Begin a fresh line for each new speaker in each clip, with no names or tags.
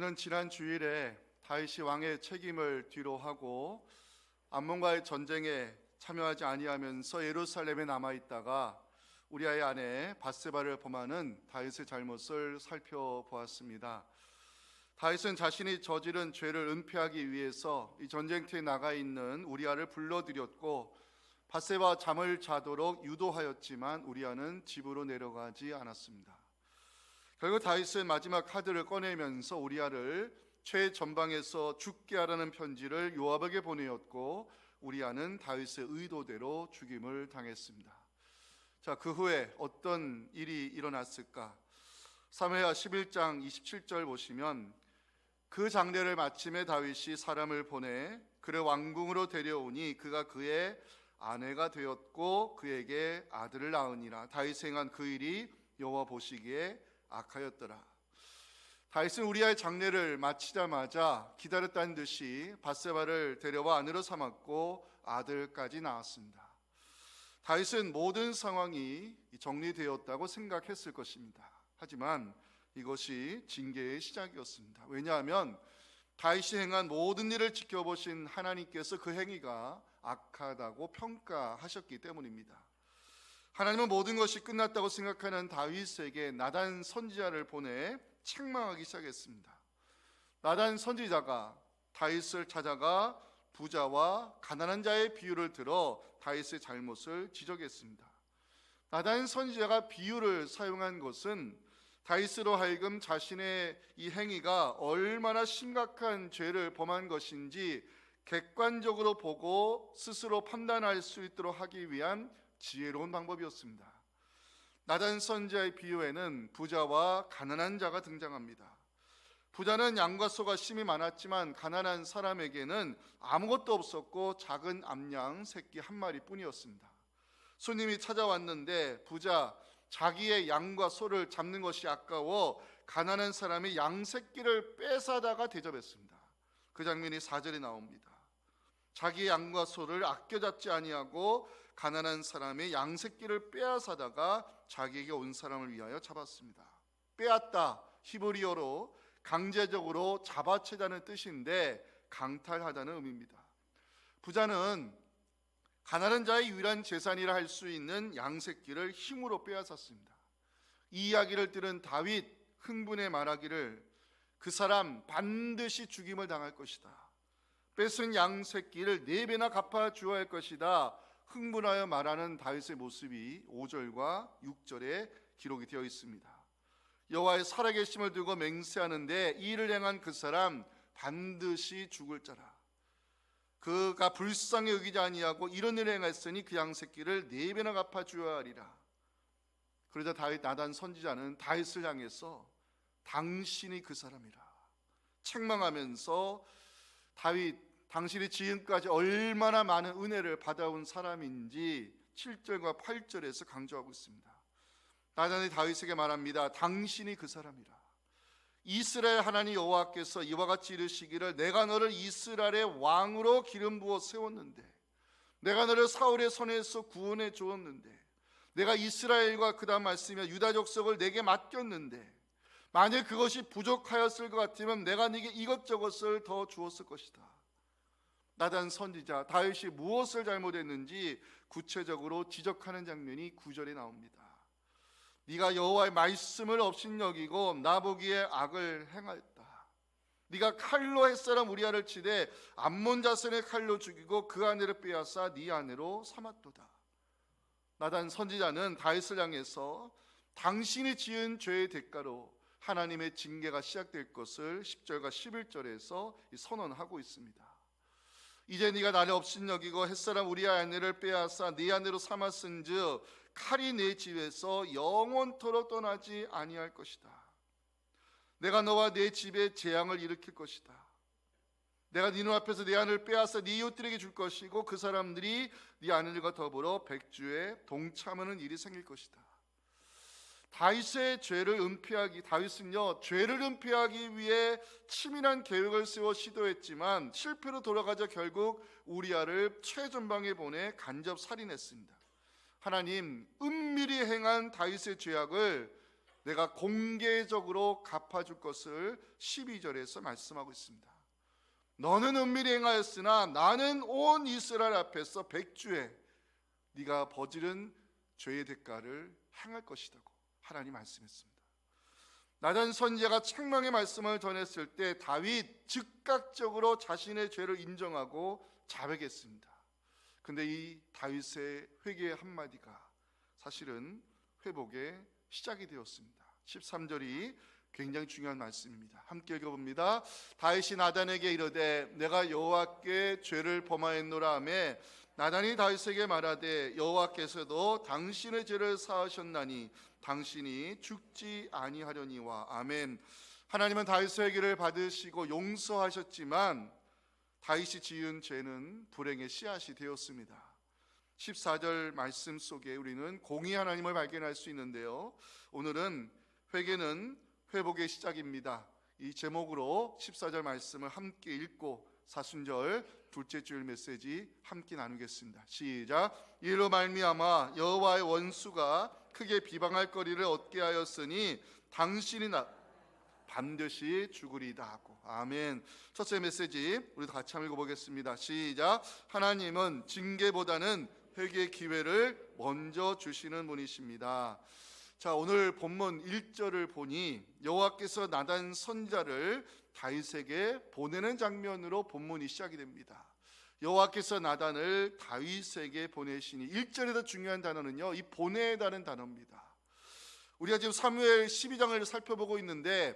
우리는 지난 주일에 다윗이 왕의 책임을 뒤로 하고 암몬과의 전쟁에 참여하지 아니하면서 예루살렘에 남아 있다가 우리아의 아내 밧세바를 범하는 다윗의 잘못을 살펴보았습니다. 다윗은 자신이 저지른 죄를 은폐하기 위해서 이 전쟁터에 나가 있는 우리아를 불러들였고 밧세바와 잠을 자도록 유도하였지만 우리아는 집으로 내려가지 않았습니다. 결국 다윗은 마지막 카드를 꺼내면서 우리아를 최전방에서 죽게 하라는 편지를 요압에게 보내었고 우리아는 다윗의 의도대로 죽임을 당했습니다. 자, 그 후에 어떤 일이 일어났을까? 사무엘하 11장 27절 보시면 그 장례를 마침에 다윗이 사람을 보내 그를 왕궁으로 데려오니 그가 그의 아내가 되었고 그에게 아들을 낳으니라. 다윗이 행한 그 일이 여호와 보시기에 악하였더라. 다윗은 우리아의 장례를 마치자마자 기다렸다는 듯이 밧세바를 데려와 아내로 삼았고 아들까지 낳았습니다. 다윗은 모든 상황이 정리되었다고 생각했을 것입니다. 하지만 이것이 징계의 시작이었습니다. 왜냐하면 다윗이 행한 모든 일을 지켜보신 하나님께서 그 행위가 악하다고 평가하셨기 때문입니다. 하나님은 모든 것이 끝났다고 생각하는 다윗에게 나단 선지자를 보내 책망하기 시작했습니다. 나단 선지자가 다윗을 찾아가 부자와 가난한 자의 비유를 들어 다윗의 잘못을 지적했습니다. 나단 선지자가 비유를 사용한 것은 다윗으로 하여금 자신의 이 행위가 얼마나 심각한 죄를 범한 것인지 객관적으로 보고 스스로 판단할 수 있도록 하기 위한 지혜로운 방법이었습니다. 나단 선지자의 비유에는 부자와 가난한 자가 등장합니다. 부자는 양과 소가 심이 많았지만 가난한 사람에게는 아무것도 없었고 작은 암양 새끼 한 마리뿐이었습니다. 손님이 찾아왔는데 부자 자기의 양과 소를 잡는 것이 아까워 가난한 사람이 양 새끼를 뺏어다가 대접했습니다. 그 장면이 4절에 나옵니다. 자기의 양과 소를 아껴 잡지 아니하고 가난한 사람의 양 새끼를 빼앗아다가 자기에게 온 사람을 위하여 잡았습니다. 빼앗다 히브리어로 강제적으로 잡아채다는 뜻인데 강탈하다는 의미입니다. 부자는 가난한 자의 유일한 재산이라 할 수 있는 양 새끼를 힘으로 빼앗았습니다. 이 이야기를 들은 다윗 흥분해 말하기를 그 사람 반드시 죽임을 당할 것이다. 뺏은 양 새끼를 4배나 갚아 주어야 할 것이다. 흥분하여 말하는 다윗의 모습이 5절과 6절에 기록이 되어 있습니다. 여호와의 살아계심을 두고 맹세하는데 이 일을 행한 그 사람 반드시 죽을 자라. 그가 불쌍히 여기지 아니하고 이런 일을 행했으니 그 양 새끼를 4배나 갚아 주어야 하리라. 그러자 다윗 나단 선지자는 다윗을 향해서 당신이 그 사람이라 책망하면서 다윗 당신이 지금까지 얼마나 많은 은혜를 받아온 사람인지 7절과 8절에서 강조하고 있습니다. 나단이 다윗에게 말합니다. 당신이 그 사람이라. 이스라엘 하나님 여호와께서 이와 같이 이르시기를 내가 너를 이스라엘의 왕으로 기름 부어 세웠는데 내가 너를 사울의 손에서 구원해 주었는데 내가 이스라엘과 그 다음 말씀이야 유다 족속을 내게 맡겼는데 만일 그것이 부족하였을 것 같으면 내가 네게 이것저것을 더 주었을 것이다. 나단 선지자 다윗이 무엇을 잘못했는지 구체적으로 지적하는 장면이 9절에 나옵니다. 네가 여호와의 말씀을 업신여기고 나보기에 악을 행하였다. 네가 칼로 햇사람 우리아를 치되 암몬 자손의 칼로 죽이고 그 아내를 빼앗아 네 아내로 삼았도다. 나단 선지자는 다윗을 향해서 당신이 지은 죄의 대가로 하나님의 징계가 시작될 것을 10절과 11절에서 선언하고 있습니다. 이제 네가 나를 업신여기고 햇사람 우리아의 아내를 빼앗아 네 아내로 삼았은즉 칼이 내 집에서 영원토록 떠나지 아니할 것이다. 내가 너와 내 집에 재앙을 일으킬 것이다. 내가 네 눈앞에서 네 아내를 빼앗아 네 이웃들에게 줄 것이고 그 사람들이 네 아내들과 더불어 백주에 동참하는 일이 생길 것이다. 다윗의 죄를 은폐하기 다윗은요 죄를 은폐하기 위해 치밀한 계획을 세워 시도했지만 실패로 돌아가자 결국 우리아를 최전방에 보내 간접 살인했습니다. 하나님 은밀히 행한 다윗의 죄악을 내가 공개적으로 갚아줄 것을 12절에서 말씀하고 있습니다. 너는 은밀히 행하였으나 나는 온 이스라엘 앞에서 백주에 네가 저지른 죄의 대가를 행할 것이라고 하나님 말씀했습니다. 나단 선지자가 책망의 말씀을 전했을 때 다윗 즉각적으로 자신의 죄를 인정하고 자백했습니다. 근데 이 다윗의 회개의 한마디가 사실은 회복의 시작이 되었습니다. 13절이 굉장히 중요한 말씀입니다. 함께 읽어봅니다. 다윗이 나단에게 이르되 내가 여호와께 죄를 범하였노라 하매 나단이 다윗에게 말하되 여호와께서도 당신의 죄를 사하셨나니 당신이 죽지 아니하려니와. 아멘. 하나님은 다윗의 회개를 받으시고 용서하셨지만 다윗이 지은 죄는 불행의 씨앗이 되었습니다. 14절 말씀 속에 우리는 공의 하나님을 발견할 수 있는데요, 오늘은 회개는 회복의 시작입니다. 이 제목으로 14절 말씀을 함께 읽고 사순절 둘째 주일 메시지 함께 나누겠습니다. 시작. 이로 말미암아 여호와의 원수가 크게 비방할 거리를 얻게 하였으니 당신이 반드시 죽으리다 하고. 아멘. 첫째 메시지 우리도 같이 한번 읽어보겠습니다. 시작. 하나님은 징계보다는 회개의 기회를 먼저 주시는 분이십니다. 자, 오늘 본문 1절을 보니 여호와께서 나단 선지자를 다윗에게 보내는 장면으로 본문이 시작이 됩니다. 여호와께서 나단을 다윗에게 보내시니 1절에서 중요한 단어는요, 이 보내다는 단어입니다. 우리가 지금 사무엘 12장을 살펴보고 있는데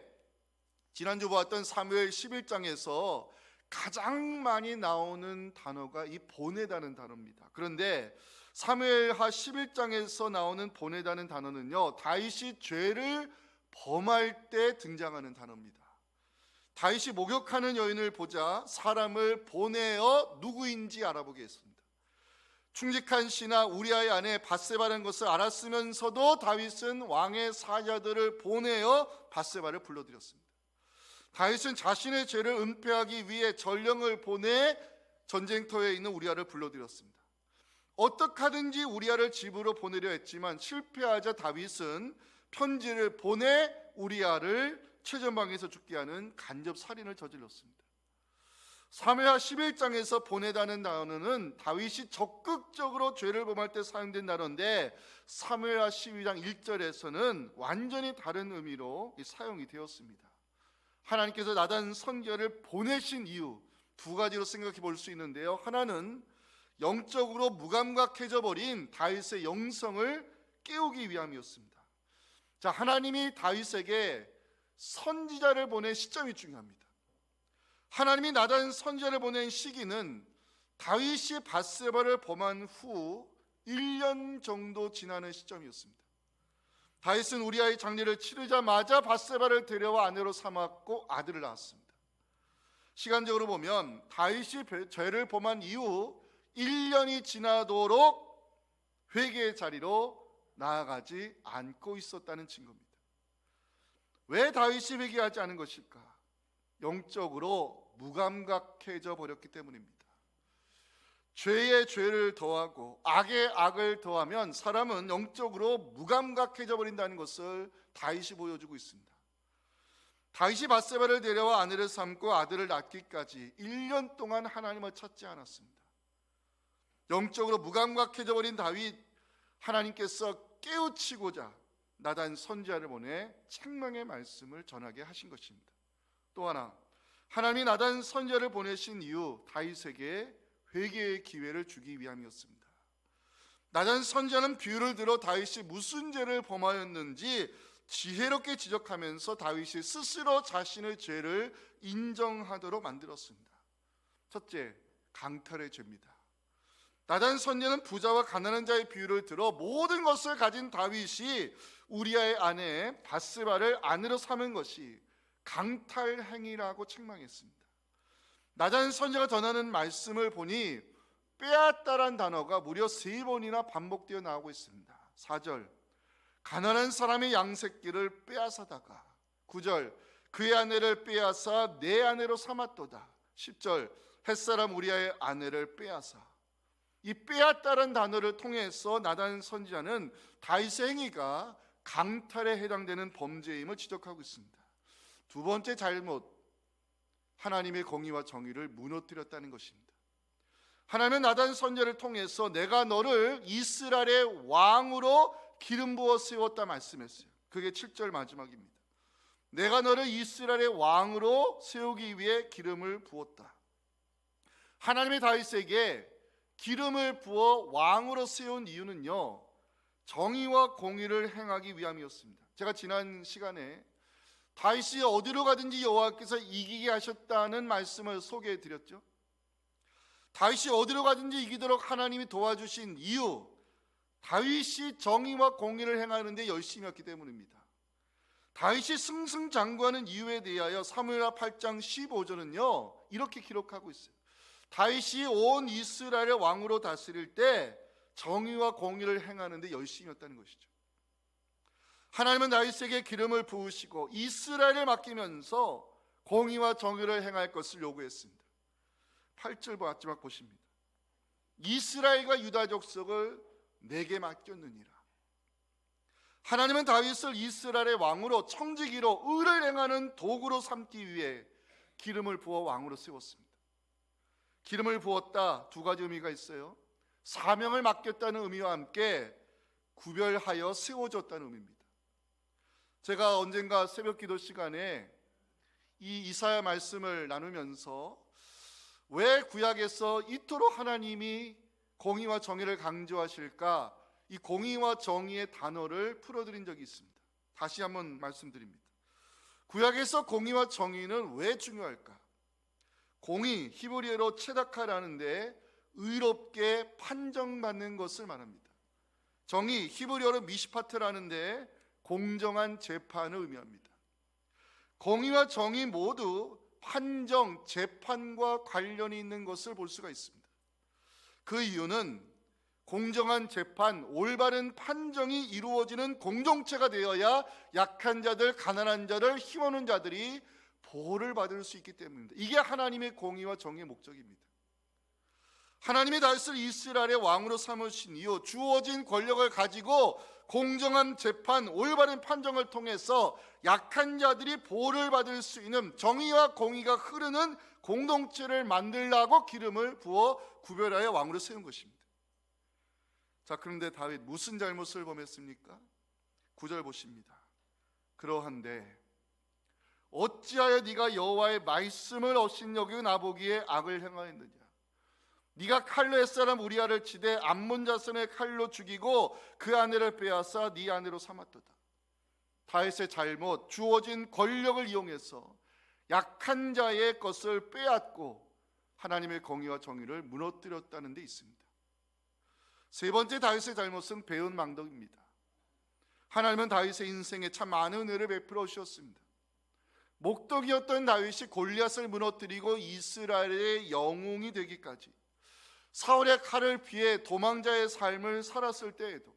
지난주 보았던 사무엘 11장에서 가장 많이 나오는 단어가 이 보내다는 단어입니다. 그런데 사무엘하 11장에서 나오는 보내다는 단어는요, 다윗이 죄를 범할 때 등장하는 단어입니다. 다윗이 목욕하는 여인을 보자 사람을 보내어 누구인지 알아보게 했습니다. 충직한 신하 우리아의 아내 밧세바라는 것을 알았으면서도 다윗은 왕의 사자들을 보내어 밧세바를 불러들였습니다. 다윗은 자신의 죄를 은폐하기 위해 전령을 보내 전쟁터에 있는 우리아를 불러들였습니다. 어떻게 하든지 우리아를 집으로 보내려 했지만 실패하자 다윗은 편지를 보내 우리아를 최전방에서 죽게 하는 간접 살인을 저질렀습니다. 사무엘하 11장에서 보내다는 단어는 다윗이 적극적으로 죄를 범할 때 사용된 단어인데 사무엘하 12장 1절에서는 완전히 다른 의미로 사용이 되었습니다. 하나님께서 나단 선지자를 보내신 이유 두 가지로 생각해 볼 수 있는데요, 하나는 영적으로 무감각해져 버린 다윗의 영성을 깨우기 위함이었습니다. 자, 하나님이 다윗에게 선지자를 보낸 시점이 중요합니다. 하나님이 나단 선지자를 보낸 시기는 다윗이 밧세바를 범한 후 1년 정도 지나는 시점이었습니다. 다윗은 우리아의 장례를 치르자마자 밧세바를 데려와 아내로 삼았고 아들을 낳았습니다. 시간적으로 보면 다윗이 죄를 범한 이후 1년이 지나도록 회개의 자리로 나아가지 않고 있었다는 증거입니다. 왜 다윗이 회개하지 않은 것일까? 영적으로 무감각해져 버렸기 때문입니다. 죄에 죄를 더하고 악에 악을 더하면 사람은 영적으로 무감각해져 버린다는 것을 다윗이 보여주고 있습니다. 다윗이 밧세바를 데려와 아내를 삼고 아들을 낳기까지 1년 동안 하나님을 찾지 않았습니다. 영적으로 무감각해져 버린 다윗, 하나님께서 깨우치고자 나단 선지자를 보내 책망의 말씀을 전하게 하신 것입니다. 또 하나, 하나님이 나단 선지자를 보내신 이유 다윗에게 회개의 기회를 주기 위함이었습니다. 나단 선지자는 비유를 들어 다윗이 무슨 죄를 범하였는지 지혜롭게 지적하면서 다윗이 스스로 자신의 죄를 인정하도록 만들었습니다. 첫째, 강탈의 죄입니다. 나단 선지자는 부자와 가난한 자의 비유를 들어 모든 것을 가진 다윗이 우리아의 아내 밧세바를 아내로 삼은 것이 강탈 행위라고 책망했습니다. 나단 선지자가 전하는 말씀을 보니 빼앗다란 단어가 무려 3번이나 반복되어 나오고 있습니다. 4절, 가난한 사람의 양새끼를 빼앗아다가. 9절, 그의 아내를 빼앗아 내 아내로 삼았도다. 10절, 햇사람 우리아의 아내를 빼앗아. 이 빼앗다란 단어를 통해서 나단 선지자는 다윗의 행위가 강탈에 해당되는 범죄임을 지적하고 있습니다. 두 번째 잘못, 하나님의 공의와 정의를 무너뜨렸다는 것입니다. 하나님은 나단 선지자를 통해서 내가 너를 이스라엘의 왕으로 기름 부어 세웠다 말씀했어요. 그게 7절 마지막입니다. 내가 너를 이스라엘의 왕으로 세우기 위해 기름을 부었다. 하나님의 다윗에게 기름을 부어 왕으로 세운 이유는요, 정의와 공의를 행하기 위함이었습니다. 제가 지난 시간에 다윗이 어디로 가든지 여호와께서 이기게 하셨다는 말씀을 소개해 드렸죠. 다윗이 어디로 가든지 이기도록 하나님이 도와주신 이유, 다윗이 정의와 공의를 행하는 데 열심히 했기 때문입니다. 다윗이 승승장구하는 이유에 대하여 사무엘하 8장 15절은요 이렇게 기록하고 있어요. 다윗이 온 이스라엘의 왕으로 다스릴 때 정의와 공의를 행하는 데 열심히 했다는 것이죠. 하나님은 다윗에게 기름을 부으시고 이스라엘을 맡기면서 공의와 정의를 행할 것을 요구했습니다. 8절 마지막 보십니다. 이스라엘과 유다 족속을 내게 맡겼느니라. 하나님은 다윗을 이스라엘의 왕으로 청지기로 의를 행하는 도구로 삼기 위해 기름을 부어 왕으로 세웠습니다. 기름을 부었다, 두 가지 의미가 있어요. 사명을 맡겼다는 의미와 함께 구별하여 세워줬다는 의미입니다. 제가 언젠가 새벽 기도 시간에 이 이사야 말씀을 나누면서 왜 구약에서 이토록 하나님이 공의와 정의를 강조하실까, 이 공의와 정의의 단어를 풀어드린 적이 있습니다. 다시 한번 말씀드립니다. 구약에서 공의와 정의는 왜 중요할까? 공의, 히브리어로 체다카라는데 의롭게 판정받는 것을 말합니다. 정의, 히브리어로 미시파트라는데 공정한 재판을 의미합니다. 공의와 정의 모두 판정, 재판과 관련이 있는 것을 볼 수가 있습니다. 그 이유는 공정한 재판, 올바른 판정이 이루어지는 공동체가 되어야 약한 자들, 가난한 자들, 힘없는 자들이 보호를 받을 수 있기 때문입니다. 이게 하나님의 공의와 정의의 목적입니다. 하나님이 다윗을 이스라엘의 왕으로 삼으신 이후 주어진 권력을 가지고 공정한 재판, 올바른 판정을 통해서 약한 자들이 보호를 받을 수 있는 정의와 공의가 흐르는 공동체를 만들라고 기름을 부어 구별하여 왕으로 세운 것입니다. 자, 그런데 다윗 무슨 잘못을 범했습니까? 9절 보십니다. 그러한데 어찌하여 네가 여호와의 말씀을 업신여기고 나보기에 악을 행하였느냐? 네가 칼로 햇사람 우리아를 치되 암몬 자손의 칼로 죽이고 그 아내를 빼앗아 네 아내로 삼았도다. 다윗의 잘못, 주어진 권력을 이용해서 약한 자의 것을 빼앗고 하나님의 공의와 정의를 무너뜨렸다는 데 있습니다. 세 번째 다윗의 잘못은 배은 망덕입니다. 하나님은 다윗의 인생에 참 많은 은혜를 베풀어 주셨습니다. 목독이었던 다윗이 골리앗을 무너뜨리고 이스라엘의 영웅이 되기까지, 사울의 칼을 피해 도망자의 삶을 살았을 때에도,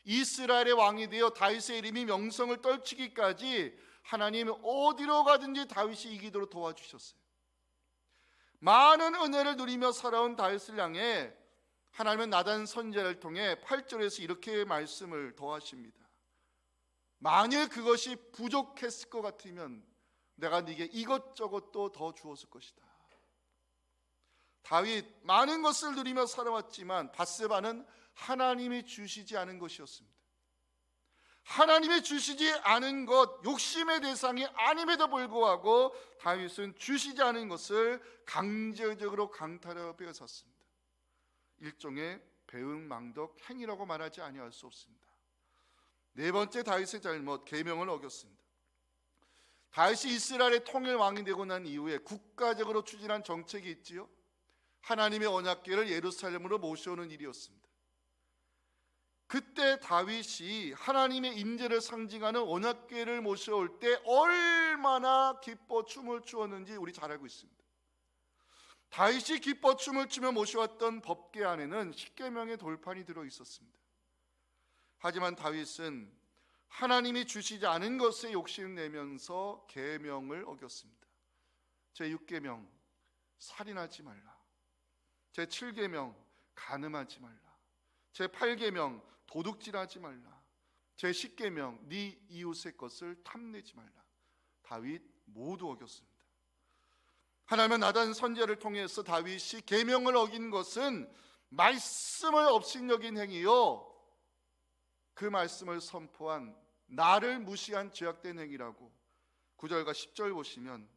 이스라엘의 왕이 되어 다윗의 이름이 명성을 떨치기까지 하나님 어디로 가든지 다윗이 이기도록 도와주셨어요. 많은 은혜를 누리며 살아온 다윗을 향해 하나님은 나단 선지자를 통해 8절에서 이렇게 말씀을 더하십니다. 만일 그것이 부족했을 것 같으면 내가 네게 이것저것도 더 주었을 것이다. 다윗 많은 것을 누리며 살아왔지만 밧세바는 하나님이 주시지 않은 것이었습니다. 하나님이 주시지 않은 것, 욕심의 대상이 아님에도 불구하고 다윗은 주시지 않은 것을 강제적으로 강탈하여 빼앗았습니다. 일종의 배은망덕 행위라고 말하지 아니할 수 없습니다. 네 번째 다윗의 잘못, 계명을 어겼습니다. 다윗이 이스라엘의 통일 왕이 되고 난 이후에 국가적으로 추진한 정책이 있지요. 하나님의 언약궤를 예루살렘으로 모셔오는 일이었습니다. 그때 다윗이 하나님의 임재를 상징하는 언약궤를 모셔올 때 얼마나 기뻐 춤을 추었는지 우리 잘 알고 있습니다. 다윗이 기뻐 춤을 추며 모셔왔던 법궤 안에는 십계명의 돌판이 들어 있었습니다. 하지만 다윗은 하나님이 주시지 않은 것에 욕심내면서 계명을 어겼습니다. 제6계명 살인하지 말라, 제7계명 간음하지 말라, 제8계명 도둑질하지 말라, 제10계명 네 이웃의 것을 탐내지 말라. 다윗 모두 어겼습니다. 하나님은 나단 선지자를 통해서 다윗이 계명을 어긴 것은 말씀을 업신여긴 행위요, 그 말씀을 선포한 나를 무시한 죄악된 행위라고 9절과 10절 보시면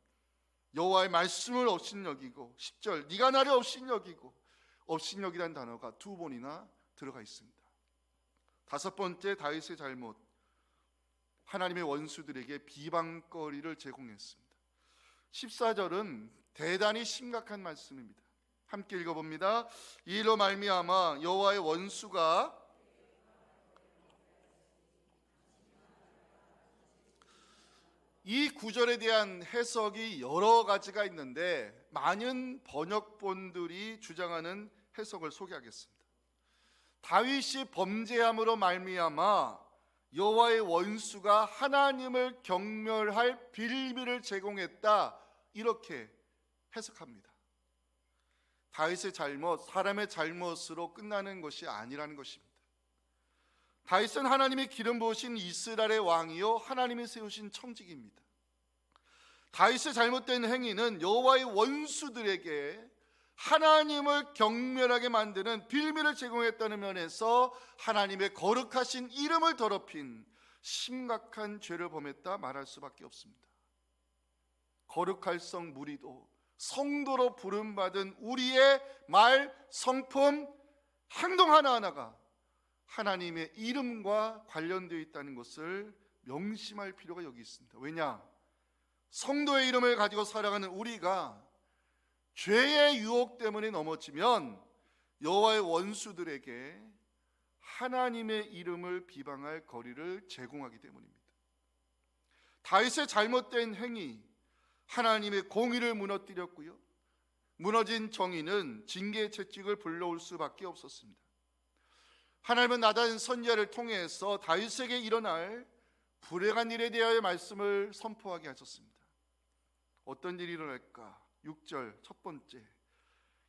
여호와의 말씀을 업신여기고 10절 네가 나를 업신여기고, 업신여기란 단어가 2번이나 들어가 있습니다. 다섯 번째 다윗의 잘못, 하나님의 원수들에게 비방거리를 제공했습니다. 14절은 대단히 심각한 말씀입니다. 함께 읽어봅니다. 이 일로 말미암아 여호와의 원수가 이 구절에 대한 해석이 여러 가지가 있는데 많은 번역본들이 주장하는 해석을 소개하겠습니다. 다윗이 범죄함으로 말미암아 여호와의 원수가 하나님을 경멸할 빌미를 제공했다, 이렇게 해석합니다. 다윗의 잘못, 사람의 잘못으로 끝나는 것이 아니라는 것입니다. 다윗은 하나님이 기름 부으신 이스라엘의 왕이요 하나님이 세우신 청직입니다. 다윗의 잘못된 행위는 여호와의 원수들에게 하나님을 경멸하게 만드는 빌미를 제공했다는 면에서 하나님의 거룩하신 이름을 더럽힌 심각한 죄를 범했다 말할 수밖에 없습니다. 거룩할 성 무리도 성도로 부름받은 우리의 말, 성품, 행동 하나하나가 하나님의 이름과 관련되어 있다는 것을 명심할 필요가 여기 있습니다. 왜냐? 성도의 이름을 가지고 살아가는 우리가 죄의 유혹 때문에 넘어지면 여호와의 원수들에게 하나님의 이름을 비방할 거리를 제공하기 때문입니다. 다윗의 잘못된 행위, 하나님의 공의를 무너뜨렸고요, 무너진 정의는 징계의 채찍을 불러올 수밖에 없었습니다. 하나님은 나단 선지자를 통해서 다윗에게 일어날 불행한 일에 대하여 말씀을 선포하게 하셨습니다. 어떤 일이 일어날까? 6절 첫 번째,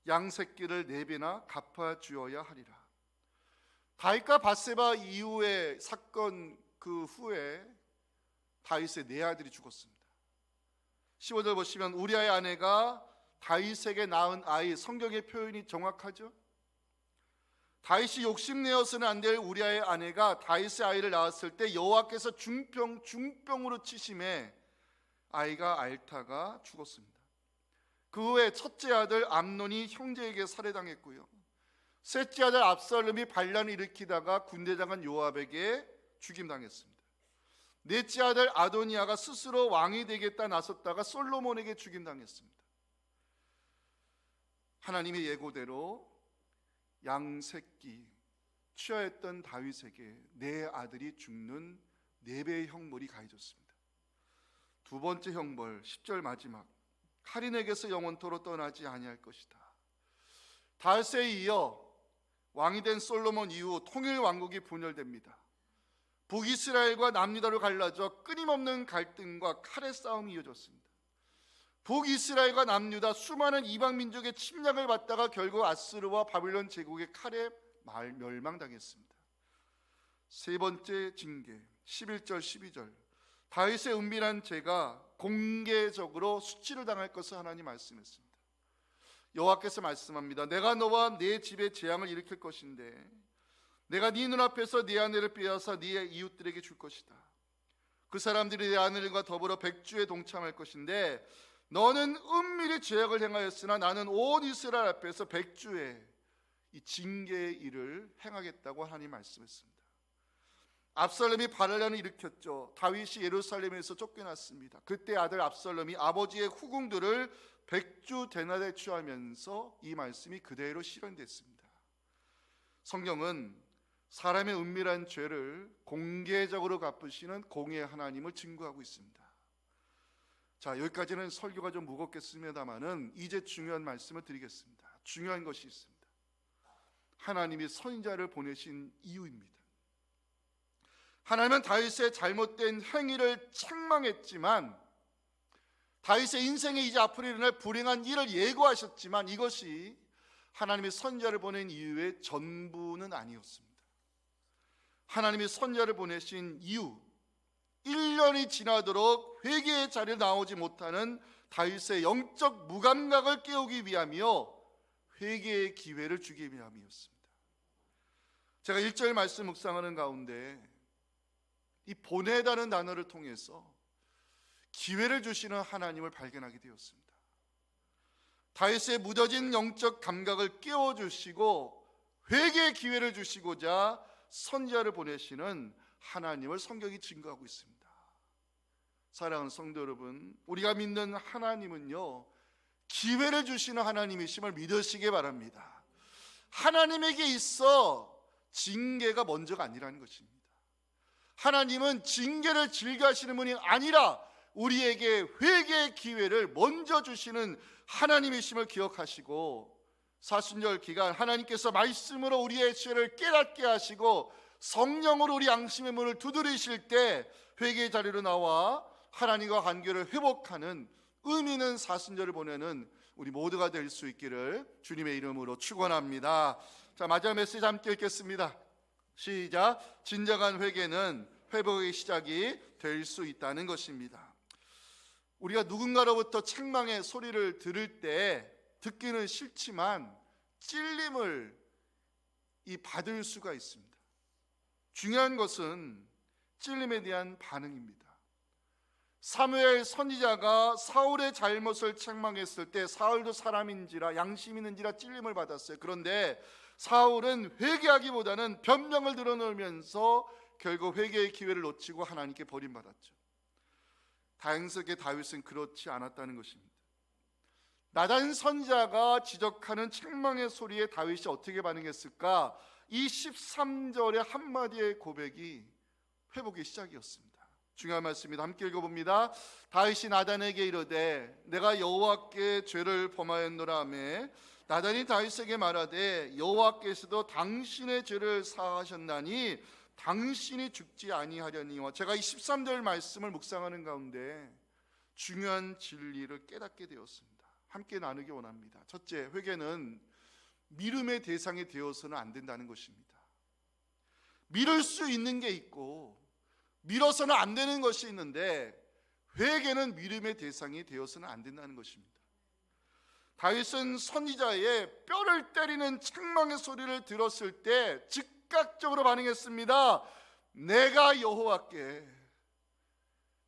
양새끼를 4배나 갚아주어야 하리라. 다윗과 밧세바 이후의 사건 그 후에 다윗의 4아들이 죽었습니다. 15절 보시면 우리아의 아내가 다윗에게 낳은 아이, 성경의 표현이 정확하죠? 다윗이 욕심내어서는 안 될 우리아의 아내가 다윗의 아이를 낳았을 때 여호와께서 중병으로 치심에 아이가 앓다가 죽었습니다. 그 후에 첫째 아들 암논이 형제에게 살해당했고요, 셋째 아들 압살롬이 반란을 일으키다가 군대장관 요압에게 죽임당했습니다. 넷째 아들 아도니아가 스스로 왕이 되겠다 나섰다가 솔로몬에게 죽임당했습니다. 하나님의 예고대로 양새끼 취하였던 다윗에게 4아들이 죽는 4배의 형벌이 가해졌습니다. 두 번째 형벌 10절 마지막, 칼인에게서 영원토로 떠나지 아니할 것이다. 다윗에 이어 왕이 된 솔로몬 이후 통일 왕국이 분열됩니다. 북이스라엘과 남유다로 갈라져 끊임없는 갈등과 칼의 싸움이 이어졌습니다. 북이스라엘과 남유다 수많은 이방 민족의 침략을 받다가 결국 아스르와 바빌론 제국의 칼에 멸망당했습니다. 세 번째 징계 11절 12절, 다윗의 은밀한 죄가 공개적으로 수치를 당할 것을 하나님 말씀했습니다. 여호와께서 말씀합니다. 내가 너와 네 집에 재앙을 일으킬 것인데 내가 네 눈앞에서 네 아내를 빼앗아 네 이웃들에게 줄 것이다. 그 사람들이 네 아내들과 더불어 백주에 동참할 것인데 너는 은밀히 죄악을 행하였으나 나는 온 이스라엘 앞에서 백주에 이 징계의 일을 행하겠다고 하나님 말씀했습니다. 압살롬이 반란을 일으켰죠. 다윗이 예루살렘에서 쫓겨났습니다. 그때 아들 압살롬이 아버지의 후궁들을 백주 대낮에 취하면서 이 말씀이 그대로 실현됐습니다. 성경은 사람의 은밀한 죄를 공개적으로 갚으시는 공의의 하나님을 증거하고 있습니다. 자, 여기까지는 설교가 좀 무겁겠습니다만은 이제 중요한 말씀을 드리겠습니다. 중요한 것이 있습니다. 하나님이 선지자를 보내신 이유입니다. 하나님은 다윗의 잘못된 행위를 책망했지만, 다윗의 인생에 이제 앞으로 일어날 불행한 일을 예고하셨지만 이것이 하나님의 선지자를 보낸 이유의 전부는 아니었습니다. 하나님이 선지자를 보내신 이유, 1년이 지나도록 회개의 자리에 나오지 못하는 다윗의 영적 무감각을 깨우기 위함이요 회개의 기회를 주기 위함이었습니다. 제가 1절 말씀 묵상하는 가운데 이 보내다는 단어를 통해서 기회를 주시는 하나님을 발견하게 되었습니다. 다윗의 무뎌진 영적 감각을 깨워주시고 회개의 기회를 주시고자 선지자를 보내시는 하나님을 성경이 증거하고 있습니다. 사랑하는 성도 여러분, 우리가 믿는 하나님은요 기회를 주시는 하나님이심을 믿으시기 바랍니다. 하나님에게 있어 징계가 먼저가 아니라는 것입니다. 하나님은 징계를 즐겨하시는 분이 아니라 우리에게 회개의 기회를 먼저 주시는 하나님이심을 기억하시고, 사순절 기간 하나님께서 말씀으로 우리의 죄를 깨닫게 하시고 성령으로 우리 양심의 문을 두드리실 때 회개의 자리로 나와 하나님과 관계를 회복하는 의미 있는 사순절을 보내는 우리 모두가 될 수 있기를 주님의 이름으로 축원합니다. 자, 마지막 메시지 함께 읽겠습니다. 시작. 진정한 회개는 회복의 시작이 될 수 있다는 것입니다. 우리가 누군가로부터 책망의 소리를 들을 때 듣기는 싫지만 찔림을 받을 수가 있습니다. 중요한 것은 찔림에 대한 반응입니다. 사무엘 선지자가 사울의 잘못을 책망했을 때 사울도 사람인지라 양심 있는지라 찔림을 받았어요. 그런데 사울은 회개하기보다는 변명을 드러내면서 결국 회개의 기회를 놓치고 하나님께 버림받았죠. 다행스럽게 다윗은 그렇지 않았다는 것입니다. 나단 선지자가 지적하는 책망의 소리에 다윗이 어떻게 반응했을까? 이 13절의 한마디의 고백이 회복의 시작이었습니다. 중요한 말씀입니다. 함께 읽어봅니다. 다윗이 나단에게 이르되 내가 여호와께 죄를 범하였노라 하매 나단이 다윗에게 말하되 여호와께서도 당신의 죄를 사하셨나니 당신이 죽지 아니하려니와. 제가 이 13절 말씀을 묵상하는 가운데 중요한 진리를 깨닫게 되었습니다. 함께 나누기 원합니다. 첫째, 회개는 미움의 대상이 되어서는 안 된다는 것입니다. 미룰 수 있는 게 있고 미뤄서는 안 되는 것이 있는데 회개는 미움의 대상이 되어서는 안 된다는 것입니다. 다윗은 선지자의 뼈를 때리는 책망의 소리를 들었을 때 즉각적으로 반응했습니다. 내가 여호와께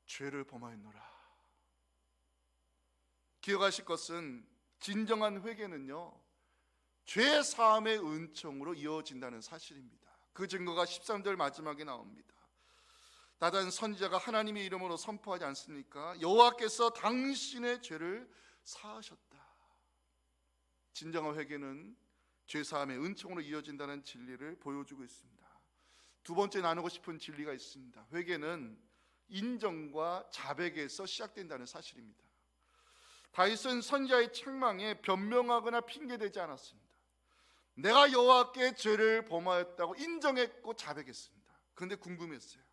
죄를 범하였노라. 기억하실 것은 진정한 회개는요 죄 사함의 은총으로 이어진다는 사실입니다. 그 증거가 13절 마지막에 나옵니다. 나단 선지자가 하나님의 이름으로 선포하지 않습니까? 여호와께서 당신의 죄를 사하셨다. 진정한 회개는 죄 사함의 은총으로 이어진다는 진리를 보여주고 있습니다. 두 번째 나누고 싶은 진리가 있습니다. 회개는 인정과 자백에서 시작된다는 사실입니다. 다윗은 선지자의 책망에 변명하거나 핑계대지 않았습니다. 내가 여호와께 죄를 범하였다고 인정했고 자백했습니다. 그런데 궁금했어요.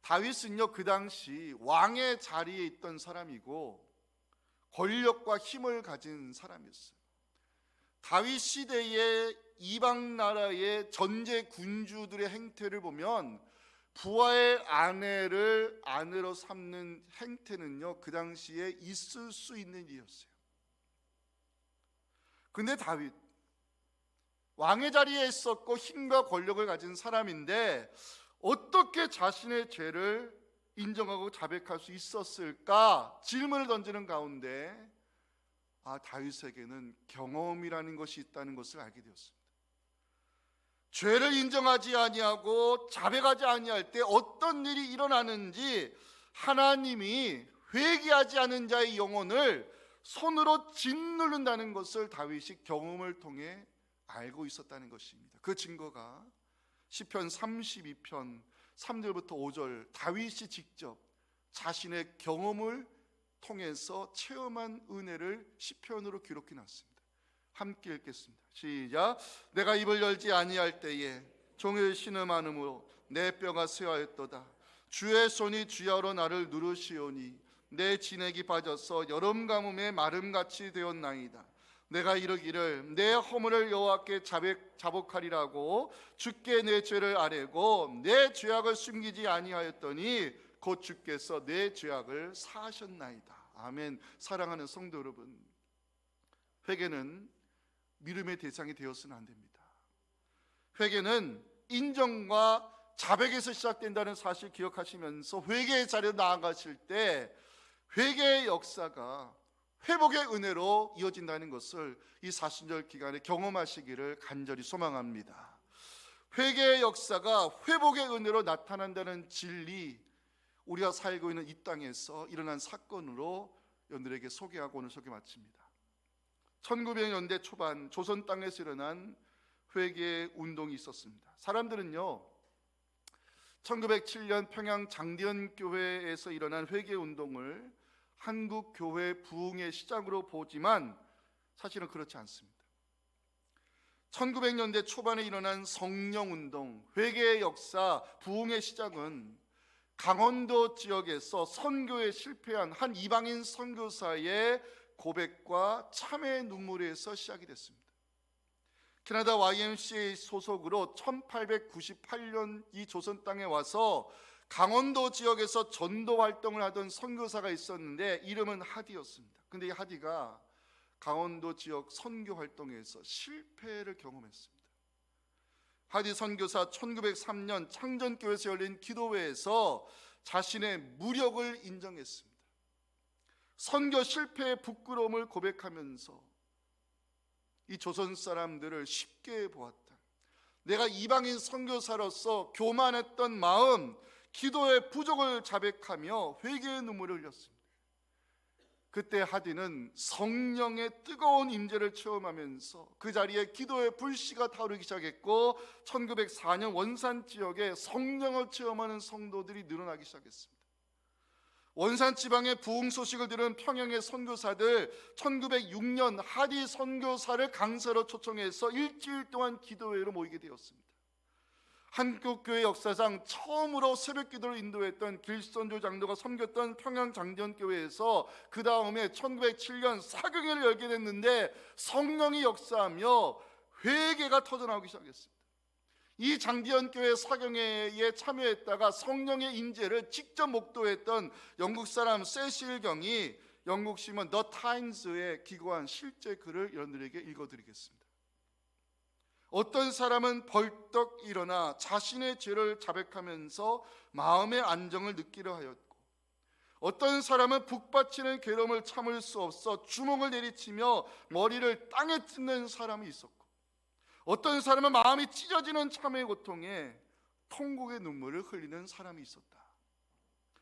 다윗은요 그 당시 왕의 자리에 있던 사람이고 권력과 힘을 가진 사람이었어요. 다윗 시대의 이방 나라의 전제 군주들의 행태를 보면 부하의 아내를 아내로 삼는 행태는요 그 당시에 있을 수 있는 일이었어요. 근데 다윗 왕의 자리에 있었고 힘과 권력을 가진 사람인데 어떻게 자신의 죄를 인정하고 자백할 수 있었을까? 질문을 던지는 가운데 다윗에게는 경험이라는 것이 있다는 것을 알게 되었습니다. 죄를 인정하지 아니하고 자백하지 아니할 때 어떤 일이 일어나는지 하나님이 회개하지 않은 자의 영혼을 손으로 짓누른다는 것을 다윗이 경험을 통해 알고 있었다는 것입니다. 그 증거가 시편 32편 3절부터 5절 다윗이 직접 자신의 경험을 통해서 체험한 은혜를 시편으로 기록해 놨습니다. 함께 읽겠습니다. 시작. 내가 입을 열지 아니할 때에 종일 신음하므로 내 뼈가 쇠하였도다. 주의 손이 주야로 나를 누르시오니 내 진액이 빠져서 여름 가뭄에 마름같이 되었나이다. 내가 이르기를 내 허물을 여호와께 자복하리라고 주께 내 죄를 아뢰고 내 죄악을 숨기지 아니하였더니 곧 주께서 내 죄악을 사하셨나이다. 아멘. 사랑하는 성도 여러분, 회개는 미움의 대상이 되어서는 안 됩니다. 회개는 인정과 자백에서 시작된다는 사실 기억하시면서 회개의 자리로 나아가실 때 회개의 역사가 회복의 은혜로 이어진다는 것을 이 사순절 기간에 경험하시기를 간절히 소망합니다. 회개의 역사가 회복의 은혜로 나타난다는 진리, 우리가 살고 있는 이 땅에서 일어난 사건으로 여러분들에게 소개하고 오늘 소개 마칩니다. 1900년대 초반 조선 땅에서 일어난 회개 운동이 있었습니다. 사람들은요, 1907년 평양 장대현 교회에서 일어난 회개 운동을 한국 교회 부흥의 시작으로 보지만 사실은 그렇지 않습니다. 1900년대 초반에 일어난 성령 운동, 회개의 역사, 부흥의 시작은 강원도 지역에서 선교에 실패한 한 이방인 선교사의 고백과 참회의 눈물에서 시작이 됐습니다. 캐나다 YMCA 소속으로 1898년 이 조선 땅에 와서 강원도 지역에서 전도 활동을 하던 선교사가 있었는데 이름은 하디였습니다. 근데 이 하디가 강원도 지역 선교 활동에서 실패를 경험했습니다. 하디 선교사 1903년 창전교회에서 열린 기도회에서 자신의 무력을 인정했습니다. 선교 실패의 부끄러움을 고백하면서 이 조선 사람들을 쉽게 보았다. 내가 이방인 선교사로서 교만했던 마음, 기도의 부족을 자백하며 회개의 눈물을 흘렸습니다. 그때 하디는 성령의 뜨거운 임재를 체험하면서 그 자리에 기도의 불씨가 타오르기 시작했고 1904년 원산 지역에 성령을 체험하는 성도들이 늘어나기 시작했습니다. 원산 지방의 부흥 소식을 들은 평양의 선교사들 1906년 하디 선교사를 강사로 초청해서 일주일 동안 기도회로 모이게 되었습니다. 한국교회 역사상 처음으로 새벽기도를 인도했던 길선조 장로가 섬겼던 평양 장대현교회에서 그 다음에 1907년 사경회를 열게 됐는데 성령이 역사하며 회개가 터져나오기 시작했습니다. 이 장대현교회 사경회에 참여했다가 성령의 인재를 직접 목도했던 영국 사람 세실 경이 영국 신문 더 타임스에 기고한 실제 글을 여러분들에게 읽어드리겠습니다. 어떤 사람은 벌떡 일어나 자신의 죄를 자백하면서 마음의 안정을 느끼려 하였고, 어떤 사람은 북받치는 괴로움을 참을 수 없어 주먹을 내리치며 머리를 땅에 찢는 사람이 있었고, 어떤 사람은 마음이 찢어지는 참회의 고통에 통곡의 눈물을 흘리는 사람이 있었다.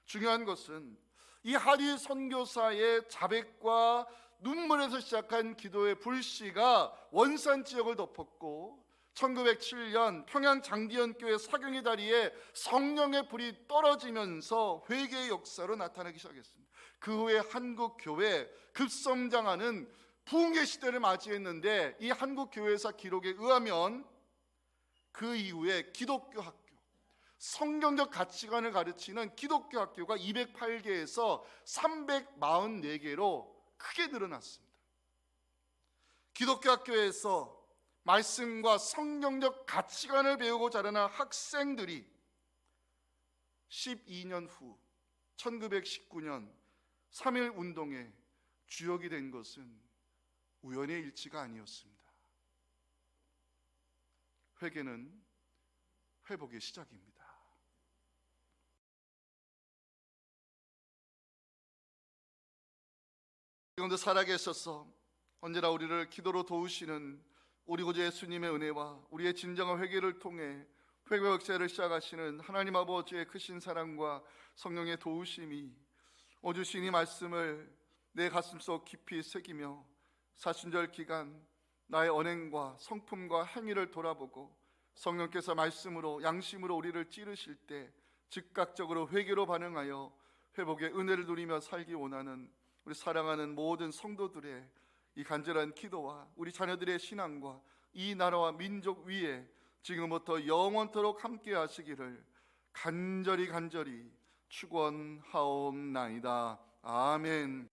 중요한 것은 이 하디 선교사의 자백과 눈물에서 시작한 기도의 불씨가 원산 지역을 덮었고 1907년 평양 장대현교회 사경의 다리에 성령의 불이 떨어지면서 회개의 역사로 나타나기 시작했습니다. 그 후에 한국 교회 급성장하는 부흥의 시대를 맞이했는데 이 한국 교회사 기록에 의하면 그 이후에 기독교 학교, 성경적 가치관을 가르치는 기독교 학교가 208개에서 344개로 크게 늘어났습니다. 기독교 학교에서 말씀과 성경적 가치관을 배우고 자라난 학생들이 12년 후 1919년 3.1 운동의 주역이 된 것은 우연의 일치가 아니었습니다. 회개는 회복의 시작입니다. 지금도 살아계셔서 언제나 우리를 기도로 도우시는 우리 구주 예수님의 은혜와 우리의 진정한 회개를 통해 회개 역사를 시작하시는 하나님 아버지의 크신 사랑과 성령의 도우심이 오주 신이 말씀을 내 가슴속 깊이 새기며 사순절 기간 나의 언행과 성품과 행위를 돌아보고 성령께서 말씀으로 양심으로 우리를 찌르실 때 즉각적으로 회개로 반응하여 회복의 은혜를 누리며 살기 원하는 우리 사랑하는 모든 성도들의 이 간절한 기도와 우리 자녀들의 신앙과 이 나라와 민족 위에 지금부터 영원토록 함께 하시기를 간절히 축원하옵나이다. 아멘.